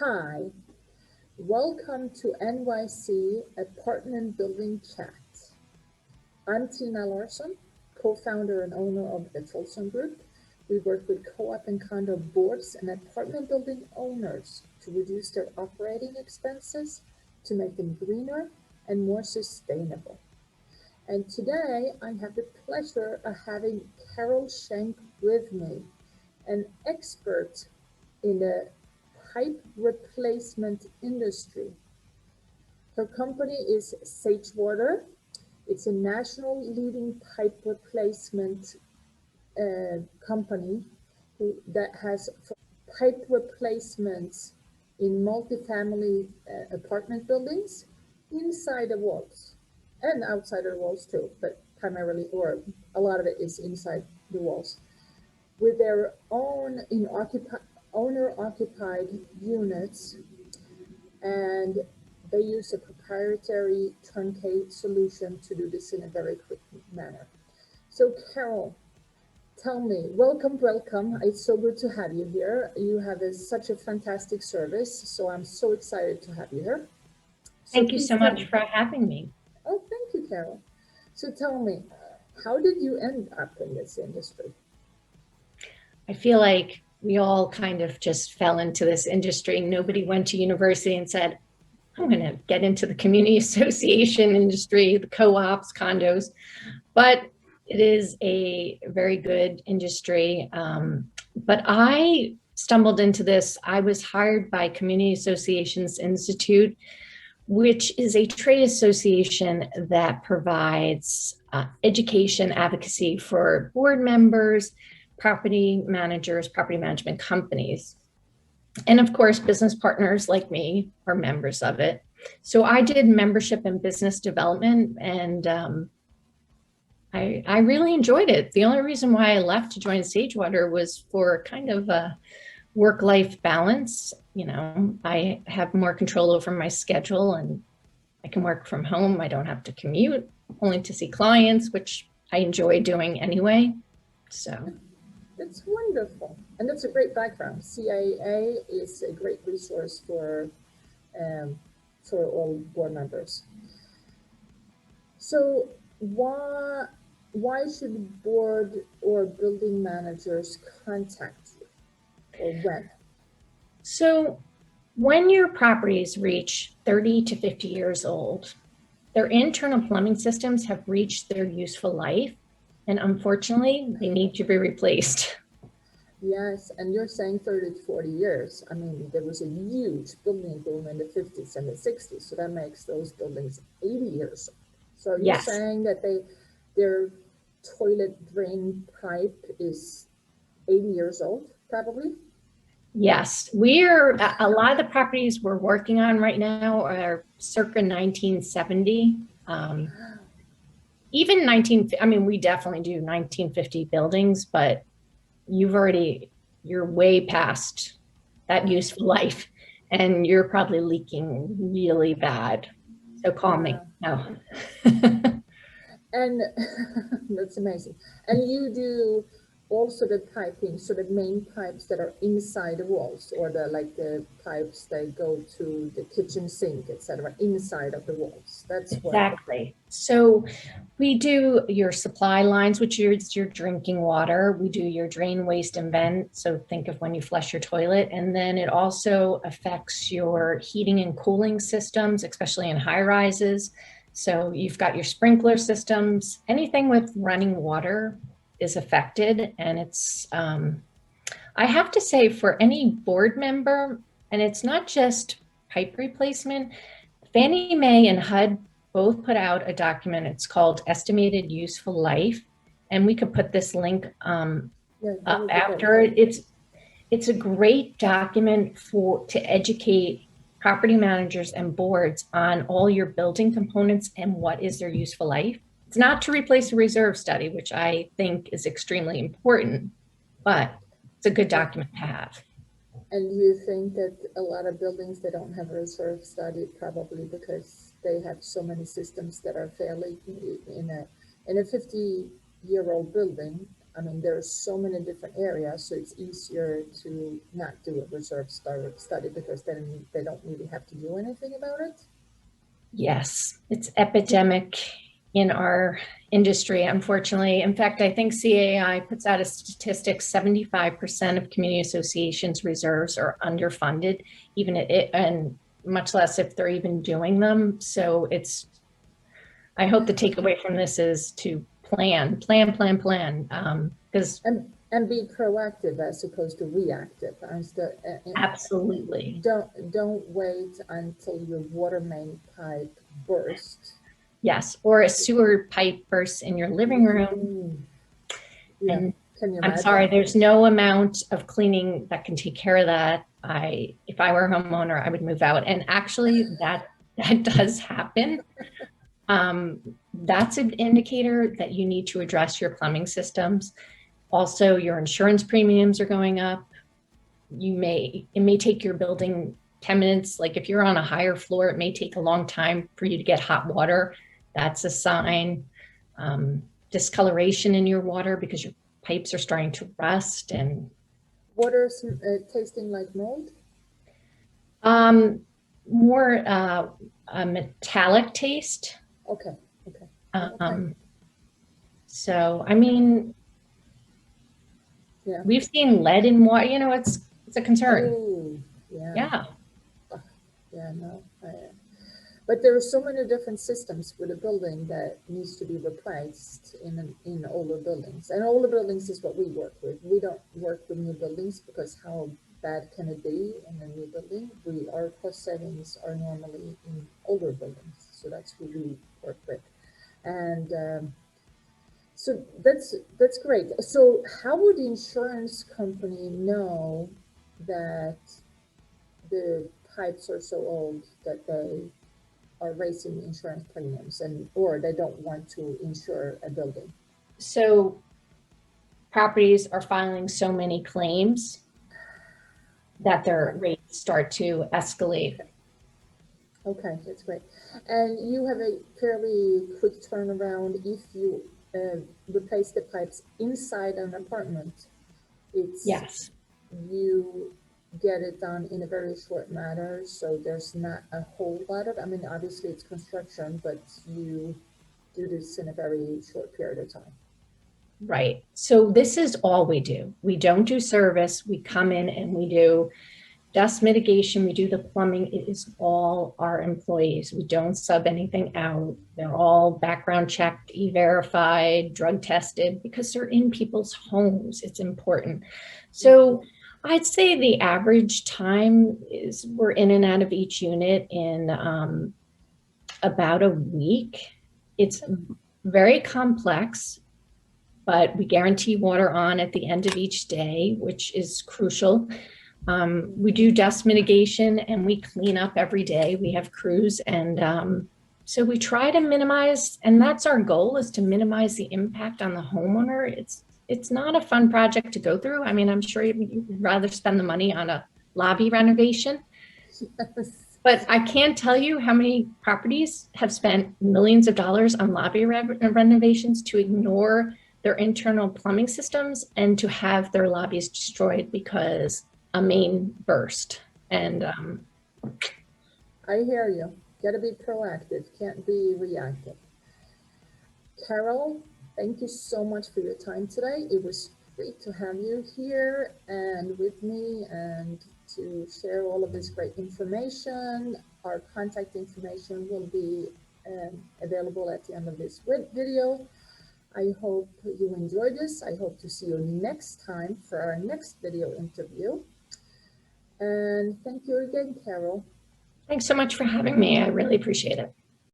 Hi, welcome to NYC Apartment Building Chat. I'm Tina Larsson, co-founder and owner of the Larsson Group. We work with co-op and condo boards and apartment building owners to reduce their operating expenses, to make them greener and more sustainable. And today I have the pleasure of having Carol Shenk with me, an expert in the pipe replacement industry. Her company is SageWater. It's a national leading pipe replacement company that has pipe replacements in multifamily apartment buildings inside the walls and outside of the walls too, but primarily, or a lot of it is inside the walls, with their own owner-occupied units, and they use a proprietary turnkey solution to do this in a very quick manner. So Carol, tell me, welcome. It's so good to have you here. You have such a fantastic service, so I'm so excited to have you here. Thank you so much for having me. Oh, thank you, Carol. So tell me, how did you end up in this industry? I feel like we all kind of just fell into this industry. Nobody went to university and said, I'm going to get into the community association industry, the co-ops, condos, but it is a very good industry. But I stumbled into this. I was hired by Community Associations Institute, which is a trade association that provides education advocacy for board members, property managers, property management companies. And of course, business partners like me are members of it. So I did membership and business development, and I really enjoyed it. The only reason why I left to join SageWater was for kind of a work-life balance. You know, I have more control over my schedule and I can work from home. I don't have to commute, only to see clients, which I enjoy doing anyway. So that's wonderful. And that's a great background. CIA is a great resource for all board members. So why should board or building managers contact you, or when? So when your properties reach 30 to 50 years old, their internal plumbing systems have reached their useful life, and unfortunately, they need to be replaced. Yes, and you're saying 30 to 40 years. I mean, there was a huge building boom in the 50s and the 60s, so that makes those buildings 80 years old. So you're Yes. saying that their toilet drain pipe is 80 years old, probably? Yes, a lot of the properties we're working on right now are circa 1970. Even we definitely do 1950 buildings, but you're way past that useful life, and you're probably leaking really bad. So call me. No. And that's amazing. And you do also the piping, so the main pipes that are inside the walls, or the pipes that go to the kitchen sink, etc., inside of the walls. That's exactly. So we do your supply lines, which is your drinking water. We do your drain, waste, and vent. So think of when you flush your toilet. And then it also affects your heating and cooling systems, especially in high rises. So you've got your sprinkler systems, anything with running water is affected. And it's, I have to say, for any board member, and it's not just pipe replacement, Fannie Mae and HUD both put out a document. It's called Estimated Useful Life. And we could put this link up after. It's a great document to educate property managers and boards on all your building components and what is their useful life. It's not to replace a reserve study, which I think is extremely important, but it's a good document to have. And you think that a lot of buildings, they don't have a reserve study, probably because they have so many systems that are failing in a 50-year-old building. I mean, there's so many different areas, so it's easier to not do a reserve study because then they don't really have to do anything about it. Yes, it's epidemic in our industry, unfortunately. In fact, I think CAI puts out a statistic, 75% of community associations reserves are underfunded, even it, and much less if they're even doing them. So I hope the takeaway from this is to plan, because and be proactive as opposed to reactive. absolutely. Don't wait until your water main pipe bursts. Yes, or a sewer pipe bursts in your living room. Yeah. And Can you I'm imagine? sorry, there's no amount of cleaning that can take care of that. If I were a homeowner, I would move out. And actually that does happen. That's an indicator that you need to address your plumbing systems. Also, your insurance premiums are going up. It may take your building 10 minutes. Like if you're on a higher floor, it may take a long time for you to get hot water. That's a sign. Discoloration in your water because your pipes are starting to rust. And water's tasting like mold? More a metallic taste. Okay. So, I mean, yeah, we've seen lead in water, it's a concern. Oh, Yeah. Yeah, no. But there are so many different systems with a building that needs to be replaced in older buildings. And older buildings is what we work with. We don't work with new buildings because how bad can it be in a new building? Our cost savings are normally in older buildings. So that's who we work with. And so that's great. So how would the insurance company know that the pipes are so old that they are raising insurance premiums or they don't want to insure a building? So properties are filing so many claims that their rates start to escalate. Okay, that's great. And you have a fairly quick turnaround if you replace the pipes inside an apartment. Yes. You get it done in a very short matter, so there's not a whole lot of, I mean, obviously it's construction, but you do this in a very short period of time. Right. So this is all we do. We don't do service. We come in and we do dust mitigation. We do the plumbing. It is all our employees. We don't sub anything out. They're all background checked, e-verified, drug tested because they're in people's homes. It's important. So I'd say the average time is we're in and out of each unit in about a week. It's very complex, but we guarantee water on at the end of each day, which is crucial. We do dust mitigation and we clean up every day. We have crews and so we try to minimize, and that's our goal, is to minimize the impact on the homeowner. It's not a fun project to go through. I mean, I'm sure you'd rather spend the money on a lobby renovation. But I can't tell you how many properties have spent millions of dollars on lobby renovations to ignore their internal plumbing systems and to have their lobbies destroyed because a main burst. And I hear you. Got to be proactive, can't be reactive. Carol, thank you so much for your time today. It was great to have you here and with me and to share all of this great information. Our contact information will be available at the end of this video. I hope you enjoyed this. I hope to see you next time for our next video interview. And thank you again, Carol. Thanks so much for having me. I really appreciate it.